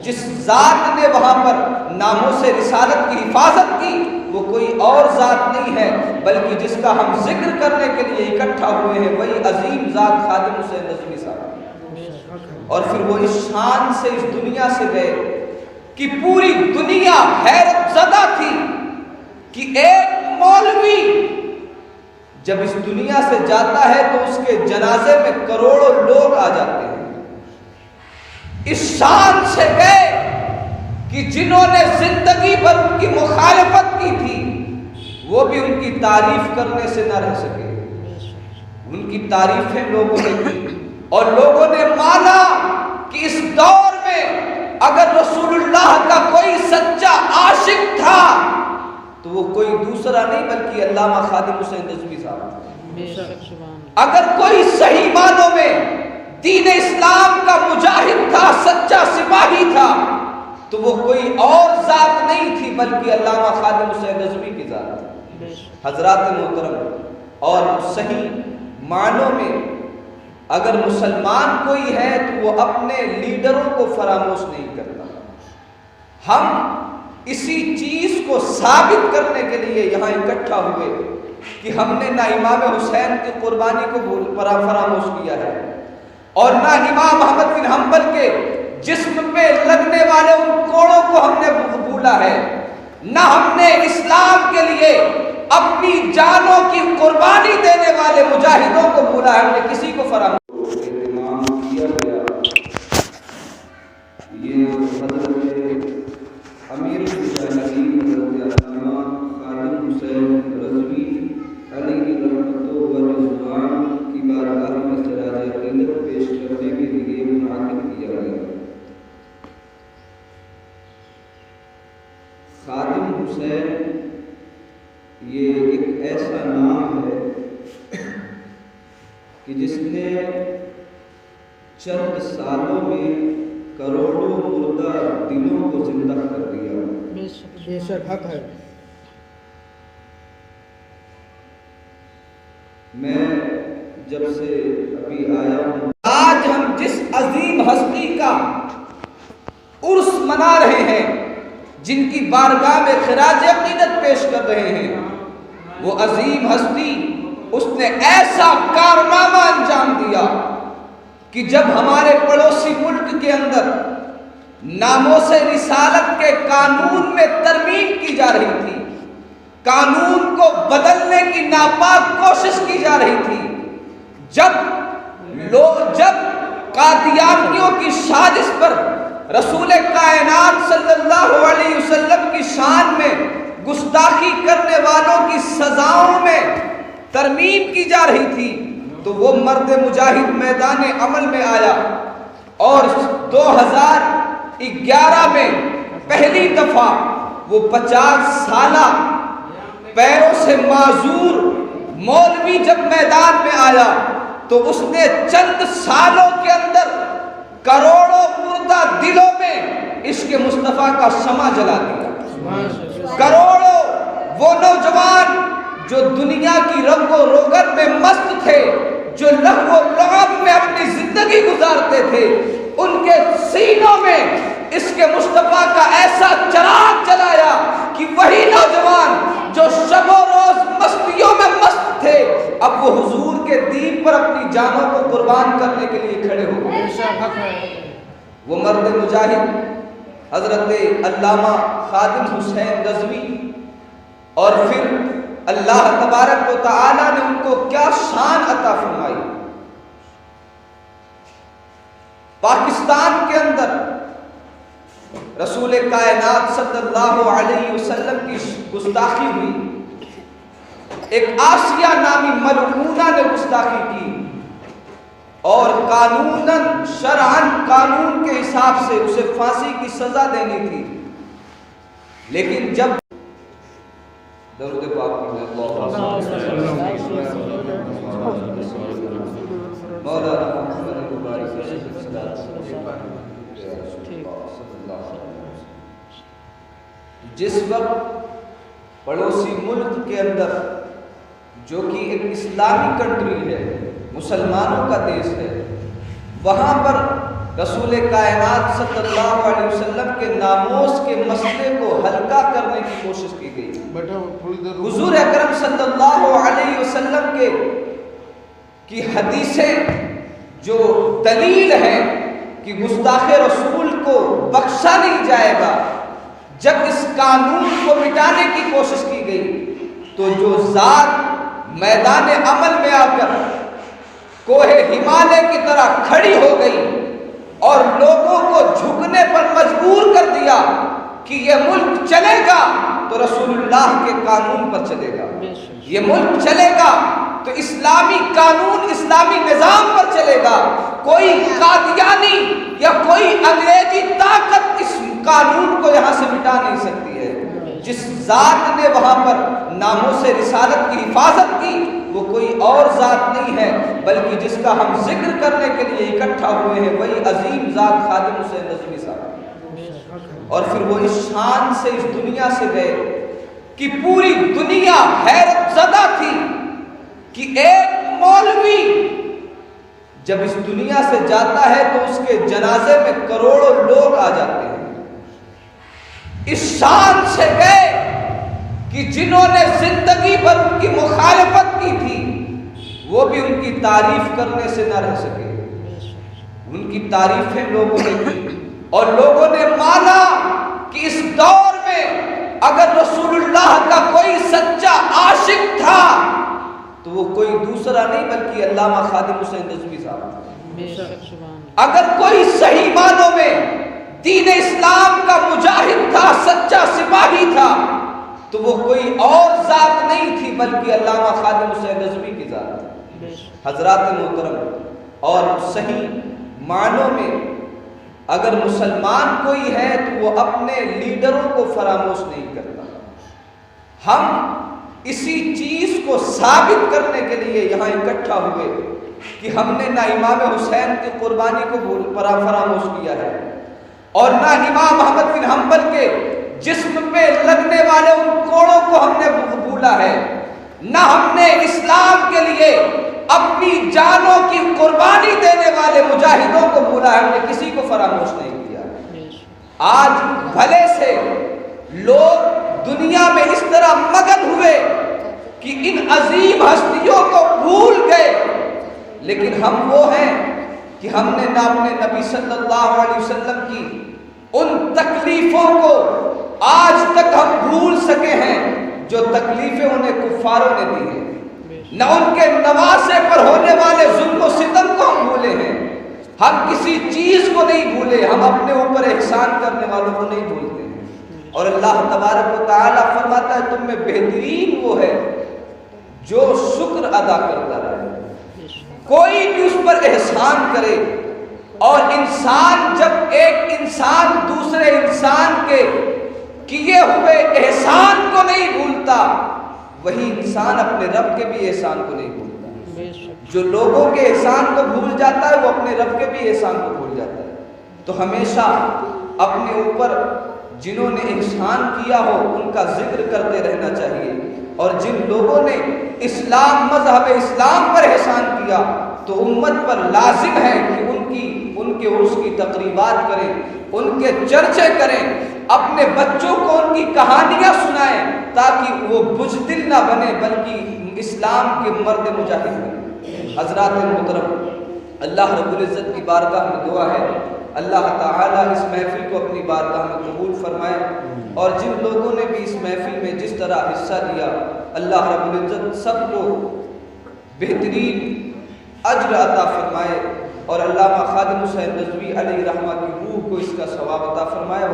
جس ذات نے وہاں پر ناموس رسالت کی حفاظت کی وہ کوئی اور ذات نہیں ہے بلکہ جس کا ہم ذکر کرنے کے لیے اکٹھا ہوئے ہیں وہی عظیم ذات خادم حسین نظوی صاحب۔ اور پھر وہ اس شان سے اس دنیا سے گئے کہ پوری دنیا حیرت زدہ تھی کہ ایک مولوی جب اس دنیا سے جاتا ہے تو اس کے جنازے میں کروڑوں لوگ آ جاتے ہیں۔ اس شان سے گئے کہ جنہوں نے زندگی بھر ان کی مخالفت کی تھی وہ بھی ان کی تعریف کرنے سے نہ رہ سکے۔ ان کی تعریفیں لوگوں نے کی اور لوگوں نے مانا کہ اس دور میں اگر رسول اللہ کا کوئی سچا عاشق تھا تو وہ کوئی دوسرا نہیں بلکہ علامہ خادم حسین نظوی صاحب۔ اگر کوئی صحیح معنوں میں دین اسلام کا مجاہد تھا، سچا سپاہی تھا تو وہ کوئی اور ذات نہیں تھی بلکہ علامہ خادم حسین نظوی کی ذات تھی۔ حضرات محترم، اور صحیح معنوں میں اگر مسلمان کوئی ہے تو وہ اپنے لیڈروں کو فراموش نہیں کرتا۔ ہم اسی چیز کو ثابت کرنے کے لیے یہاں اکٹھا ہوئے کہ ہم نے نہ امام حسین کی قربانی کو فراموش کیا ہے اور نہ امام احمد بن حنبل کے جسم پہ لگنے والے ان کوڑوں کو ہم نے بھولا ہے، نہ ہم نے اسلام کے لیے اپنی جانوں کی قربانی دینے والے مجاہدوں کو بھولا ہے، ہم نے کسی کو فراموش اہتمام کیا گیا۔ یہ حضرت امیر المجاہدین حضرت علامہ خادم حسین رضوی علیہ رحمۃ و رضوان کی بارگاہ میں سراج عقیدت پیش کرنے کے لیے منعقد کیا گیا۔ خادم حسین یہ ایک ایسا نام ہے کہ جس نے چند سالوں میں کروڑوں مردہ دلوں کو زندہ کر دیا۔ بے شک حق ہے۔ میں جب سے ابھی آیا ہوں، آج ہم جس عظیم ہستی کا عرس منا رہے ہیں، جن کی بارگاہ میں خراج عقیدت پیش کر رہے ہیں، وہ عظیم ہستی اس نے ایسا کارنامہ انجام دیا کہ جب ہمارے پڑوسی ملک کے اندر ناموس رسالت کے قانون میں ترمیم کی جا رہی تھی، قانون کو بدلنے کی ناپاک کوشش کی جا رہی تھی، جب قادیانیوں کی سازش پر رسول کائنات صلی اللہ علیہ وسلم کی شان میں گستاخی کرنے والوں کی سزاؤں میں ترمیم کی جا رہی تھی، تو وہ مرد مجاہد میدان عمل میں آیا اور 2011 میں پہلی دفعہ وہ 50 سالہ پیروں سے معذور مولوی جب میدان میں آیا تو اس نے چند سالوں کے اندر کروڑوں مردہ دلوں میں عشق مصطفیٰ کا شمع جلا دیا۔ کروڑوں وہ نوجوان جو دنیا کی رنگ و روغن میں مست تھے، جو لہو و لعب میں اپنی زندگی گزارتے تھے، ان کے سینوں میں عشق مصطفیٰ کا ایسا چراغ جلایا کہ وہی نوجوان جو شب و روز مستیوں میں مست تھے اب وہ حضور کے دین پر اپنی جانوں کو قربان کرنے کے لیے کھڑے ہو گئے۔ وہ مرد مجاہد حضرت علامہ خادم حسین رضوی، اور پھر اللہ تبارک و تعالی نے ان کو کیا شان عطا فرمائی۔ پاکستان کے اندر رسول کائنات صلی اللہ علیہ وسلم کی گستاخی ہوئی، ایک آسیہ نامی ملعونہ نے گستاخی کی اور قانوناً شرعاً قانون کے حساب سے اسے پھانسی کی سزا دینی تھی، لیکن جب درود پاک جس وقت پڑوسی ملک کے اندر جو کہ ایک اسلامی کنٹری ہے، مسلمانوں کا دیش ہے، وہاں پر رسول کائنات صلی اللہ علیہ وسلم کے ناموس کے مسئلے کو ہلکا کرنے کی کوشش کی گئی۔ حضور اکرم صلی اللہ علیہ وسلم کی حدیثیں جو دلیل ہے کہ گستاخ رسول کو بخشا نہیں جائے گا، جب اس قانون کو مٹانے کی کوشش کی گئی تو جو ذات میدان عمل میں آ کر کوہ ہمالیہ کی طرح کھڑی ہو گئی اور لوگوں کو جھکنے پر مجبور کر دیا کہ یہ ملک چلے گا تو رسول اللہ کے قانون پر چلے گا، یہ ملک چلے گا تو اسلامی قانون اسلامی نظام پر چلے گا، کوئی قادیانی یا کوئی انگریزی طاقت اس قانون کو یہاں سے مٹا نہیں سکتی ہے۔ جس ذات نے وہاں پر ناموس رسالت کی حفاظت کی وہ کوئی اور ذات نہیں ہے بلکہ جس کا ہم ذکر کرنے کے لیے اکٹھا ہوئے ہیں وہی عظیم ذات خادم حسین نظوی صاحب۔ اور پھر وہ اس شان سے اس دنیا سے گئے کہ پوری دنیا حیرت زدہ تھی کہ ایک مولوی جب اس دنیا سے جاتا ہے تو اس کے جنازے میں کروڑوں لوگ آ جاتے ہیں۔ اس شان سے گئے کہ جنہوں نے زندگی بھر ان کی مخالفت کی تھی وہ بھی ان کی تعریف کرنے سے نہ رہ سکے، ان کی تعریفیں لوگوں نے کی اور لوگوں نے مانا کہ اس دور میں اگر رسول اللہ کا کوئی سچا عاشق تھا تو وہ کوئی دوسرا نہیں بلکہ علامہ خادم حسین نظوی صاحب۔ اگر کوئی صحیح معنوں میں دین اسلام کا مجاہد تھا، سچا سپاہی تھا تو وہ کوئی اور ذات نہیں تھی بلکہ علامہ خادم حسین نظوی کی ذات تھی۔ حضرات محترم، اور صحیح معنوں میں اگر مسلمان کوئی ہے تو وہ اپنے لیڈروں کو فراموش نہیں کرتا۔ ہم اسی چیز کو ثابت کرنے کے لیے یہاں اکٹھا ہوئے کہ ہم نے نہ امام حسین کی قربانی کو فراموش کیا ہے اور نہ امام احمد بن حنبل کے جسم پہ لگنے والے ان کوڑوں کو ہم نے بھولا ہے، نہ ہم نے اسلام کے لیے اپنی جانوں کی قربانی دینے والے مجاہدوں کو بھولا ہے، ہم نے کسی کو فراموش نہیں کیا۔ آج بھلے سے لوگ دنیا میں اس طرح مگن ہوئے کہ ان عظیم ہستیوں کو بھول گئے، لیکن ہم وہ ہیں کہ ہم نے نہ اپنے نبی صلی اللہ علیہ وسلم کی ان تکلیفوں کو آج تک ہم بھول سکے ہیں جو تکلیفیں انہیں کفاروں نے دی ہیں، نہ ان کے نواسے پر ہونے والے ظلم و ستم کو ہم بھولے ہیں۔ ہم کسی چیز کو نہیں بھولے، ہم اپنے اوپر احسان کرنے والوں کو نہیں بھولتے ہیں۔ اور اللہ تبارک و تعالیٰ فرماتا ہے تم میں بہترین وہ ہے جو شکر ادا کرتا رہے۔ کوئی بھی اس پر احسان کرے، اور انسان جب ایک انسان دوسرے انسان کے کیے ہوئے احسان کو نہیں بھولتا وہی انسان اپنے رب کے بھی احسان کو نہیں بھولتا۔ جو لوگوں کے احسان کو بھول جاتا ہے وہ اپنے رب کے بھی احسان کو بھول جاتا ہے۔ تو ہمیشہ اپنے اوپر جنہوں نے احسان کیا ہو ان کا ذکر کرتے رہنا چاہیے، اور جن لوگوں نے اسلام مذہب اسلام پر احسان کیا تو امت پر لازم ہے کہ ان کے عرس کی تقریبات کریں، ان کے چرچے کریں، اپنے بچوں کو ان کی کہانیاں سنائیں تاکہ وہ بزدل نہ بنے بلکہ اسلام کے مرد مجاہد بنے۔ حضرات محترم، اللہ رب العزت کی بارگاہ میں دعا ہے اللہ تعالیٰ اس محفل کو اپنی بارگاہ میں قبول فرمائے، اور جن لوگوں نے بھی اس محفل میں جس طرح حصہ لیا اللہ رب العزت سب کو بہترین اجر عطا فرمائے، اور علامہ خادم حسین نظوی علیہ رحمہ کی روح کو اس کا ثواب عطا فرمائے۔